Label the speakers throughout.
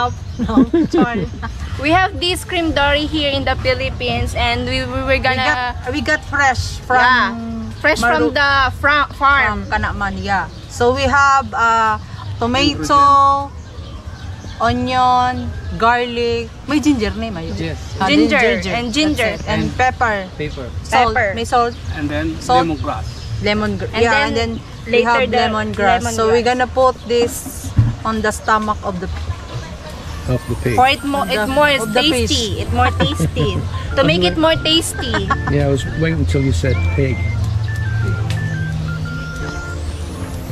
Speaker 1: enough. No, sorry.
Speaker 2: We have this cream Dory here in the Philippines, and we were gonna...
Speaker 1: We got fresh from...
Speaker 2: fresh from the farm.
Speaker 1: From Camarines, yeah. So we have tomato, onion, garlic. May ginger name, ayo.
Speaker 3: Yes.
Speaker 2: Ginger
Speaker 1: and pepper. Salt. May salt.
Speaker 3: And then
Speaker 1: salt.
Speaker 3: lemongrass.
Speaker 1: And then we have lemongrass. So we're gonna put this on the stomach of the
Speaker 3: pig.
Speaker 2: For it's more tasty. It's more tasty. To make it more tasty.
Speaker 3: Yeah, I was waiting until you said pig.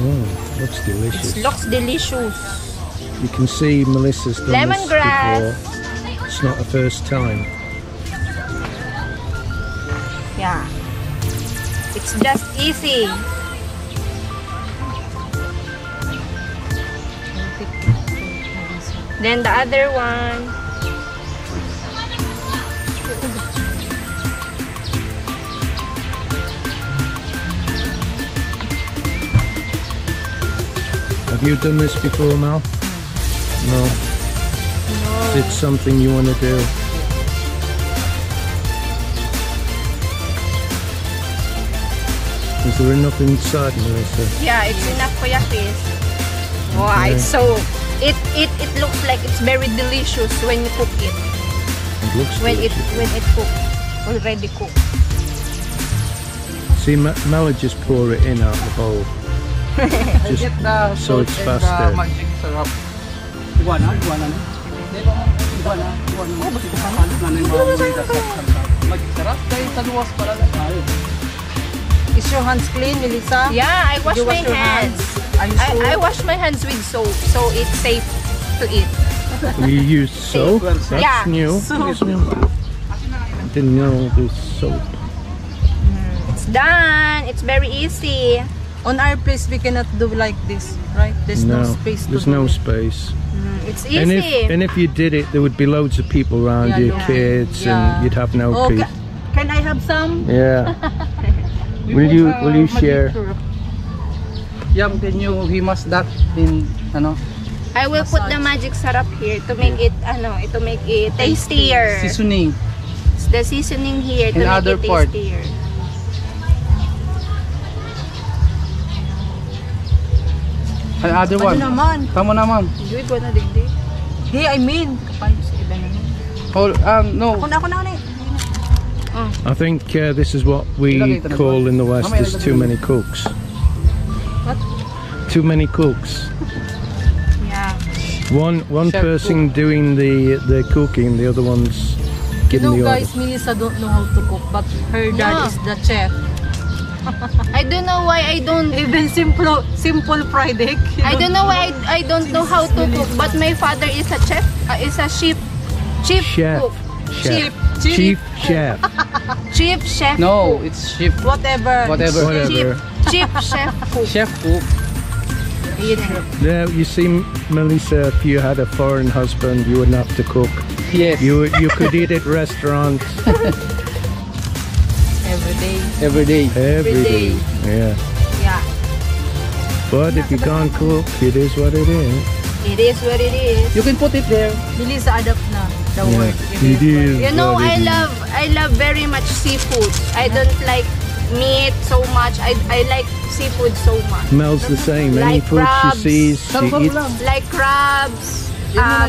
Speaker 3: Oh, looks delicious.
Speaker 2: It looks delicious.
Speaker 3: You can see Melissa's done
Speaker 2: Lemongrass.
Speaker 3: this before. It's not the first time.
Speaker 2: Yeah. It's just easy. Then the other one.
Speaker 3: Have you done this before, Mal? No. Is it something you want to do? Is there enough inside, Melissa?
Speaker 2: Yeah, it's enough for your fish. Wow, it's so it looks like it's very delicious when you cook it.
Speaker 3: It looks delicious.
Speaker 2: when it cooked, already cooked.
Speaker 3: See, Mel just pour it in out the bowl. Just so it's faster.
Speaker 1: Is your hands clean, Melissa?
Speaker 2: Yeah, I wash my hands. I wash my hands with soap, so it's safe to eat.
Speaker 3: You use soap? That's new. That's new. Didn't know there's soap.
Speaker 2: It's done. It's very easy.
Speaker 1: On our place, we cannot do like this, right? There's no space.
Speaker 3: There's no space.
Speaker 2: It's easy.
Speaker 3: And if you did it, there would be loads of people around you, kids, and you'd have no peace.
Speaker 1: Can I have some?
Speaker 3: Yeah. Will you share?
Speaker 4: Yeah, can you himas that in
Speaker 2: I will put the magic syrup here to make it to make it tastier.
Speaker 4: seasoning.
Speaker 2: It's the seasoning here to
Speaker 4: In
Speaker 2: make
Speaker 4: other
Speaker 2: it
Speaker 4: part.
Speaker 2: tastier.
Speaker 4: Another one.
Speaker 1: Naman.
Speaker 4: Tama naman.
Speaker 2: Hindi ko na digdi.
Speaker 1: Hey, I mean, kapag sa iba naman.
Speaker 4: No.
Speaker 1: Ako na.
Speaker 3: I think this is what we call in the West is too many cooks.
Speaker 1: What?
Speaker 3: Too many cooks.
Speaker 2: Yeah.
Speaker 3: One person doing the cooking, the other one's giving the order.
Speaker 1: Guys, Melissa don't know how to cook, but her dad is the chef.
Speaker 2: I don't know why I don't.
Speaker 1: Even simple fried egg.
Speaker 2: I don't know why I don't know how to cook, but my father is a chef. Is a chief cook.
Speaker 3: Chief chef.
Speaker 2: Chief chef.
Speaker 4: No, it's chef.
Speaker 1: Whatever.
Speaker 2: Chief chef cook.
Speaker 4: Chef cook.
Speaker 3: Yeah, you see, Melissa, if you had a foreign husband, you wouldn't have to cook.
Speaker 4: Yes.
Speaker 3: You could eat at restaurants.
Speaker 1: Every day.
Speaker 3: Every day. Yeah.
Speaker 2: Yeah.
Speaker 3: But if you can't cook, it is what it is.
Speaker 2: It is what it is.
Speaker 4: You can put it there.
Speaker 1: Melissa adapt na the word.
Speaker 3: It is.
Speaker 2: You know, I love very much seafood. I don't like meat so much. I like seafood so much.
Speaker 3: Mel's the same. Any
Speaker 2: Like
Speaker 3: food
Speaker 2: crabs.
Speaker 3: she sees, she eats.
Speaker 2: Like crabs,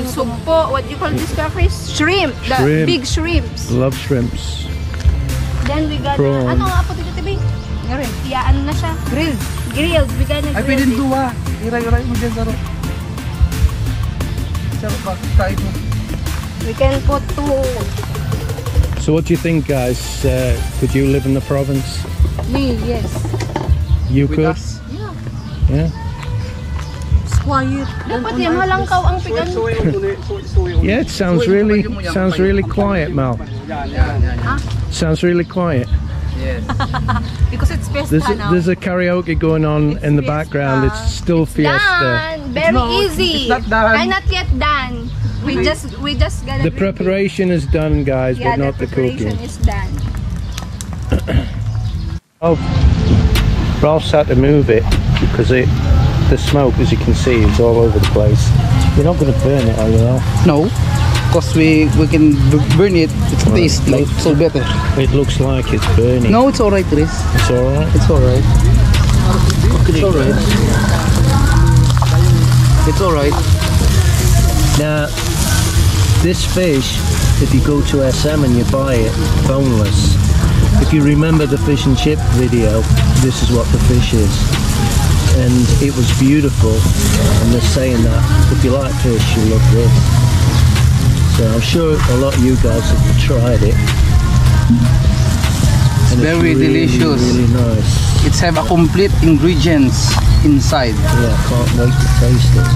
Speaker 2: sugpo, what do you call this, Chris? Shrimp. The big shrimps.
Speaker 3: Love shrimps.
Speaker 2: Then we got
Speaker 3: Prawn.
Speaker 2: ano nga po dito, Tibi? Yeah, ano na siya? Grilled. We got
Speaker 4: Ay, pwede
Speaker 2: grilled.
Speaker 4: duwa. Iray mo dyan, Zaro.
Speaker 2: We can put two.
Speaker 3: So what do you think, guys? Could you live in the province?
Speaker 1: Me, yes.
Speaker 3: You
Speaker 4: With
Speaker 3: could?
Speaker 4: us?
Speaker 3: Yeah?
Speaker 1: It's quiet.
Speaker 2: Dapat yan, malangkaw ang pigan.
Speaker 3: Yeah, it sounds really quiet, Mel. Sounds really quiet.
Speaker 4: Yes.
Speaker 1: Because it's fiesta now.
Speaker 3: There's a karaoke going on in the background. It's still fiesta.
Speaker 2: Done. Very easy.
Speaker 4: It's not done.
Speaker 2: I'm not yet done. We just gotta.
Speaker 3: The preparation is done, guys, but not the cooking.
Speaker 2: Preparation is done.
Speaker 3: Oh, Ralph's had to move it because the smoke, as you can see, is all over the place. You're not going to burn it, are you? Al?
Speaker 4: No, because we can burn it. It's
Speaker 3: Right.
Speaker 4: tasty, so better.
Speaker 3: It looks like it's burning.
Speaker 4: No, it's alright, Chris.
Speaker 3: It's alright.
Speaker 4: It's alright. It's alright. It's alright.
Speaker 3: Now, this fish, if you go to SM and you buy it boneless, if you remember the fish and chip video, this is what the fish is. And it was beautiful, and they're saying that if you like fish, you'll love this. So I'm sure a lot of you guys have tried it.
Speaker 4: It's
Speaker 3: And
Speaker 4: very
Speaker 3: really,
Speaker 4: delicious.
Speaker 3: really nice.
Speaker 4: It's have a complete ingredients inside.
Speaker 3: Yeah, I can't wait to taste it.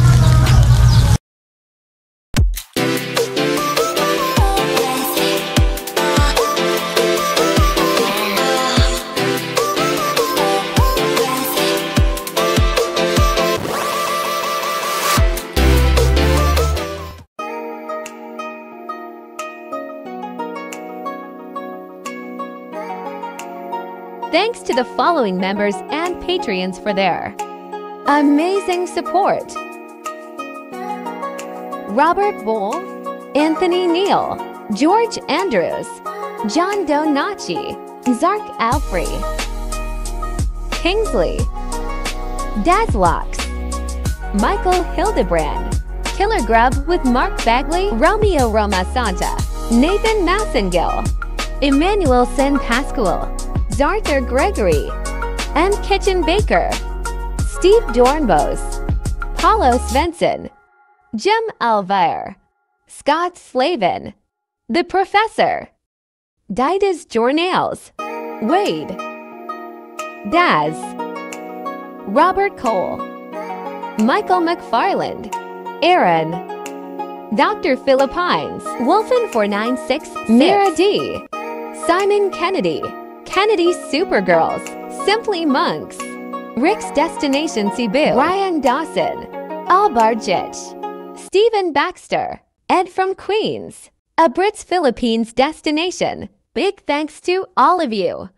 Speaker 5: Thanks to the following members and Patreons for their amazing support: Robert Bull, Anthony Neal, George Andrews, John Donachi, Zark Alfrey, Kingsley, Dazlox, Michael Hildebrand, Killer Grub with Mark Bagley, Romeo Roma Santa, Nathan Massengill, Emmanuel Sen Pascual, Zarther Gregory, M. Kitchen Baker, Steve Dornbos, Paulo Svensson, Jem Alvire, Scott Slavin, The Professor, Didas Jornales, Wade, Daz, Robert Cole, Michael McFarland, Aaron, Dr. Philippines, Wolfen496, Mira D, Simon Kennedy, Kennedy Supergirls, Simply Monks, Rick's Destination Cebu, Ryan Dawson, Albar Jitch, Stephen Baxter, Ed from Queens, a Brit's Philippines destination. Big thanks to all of you.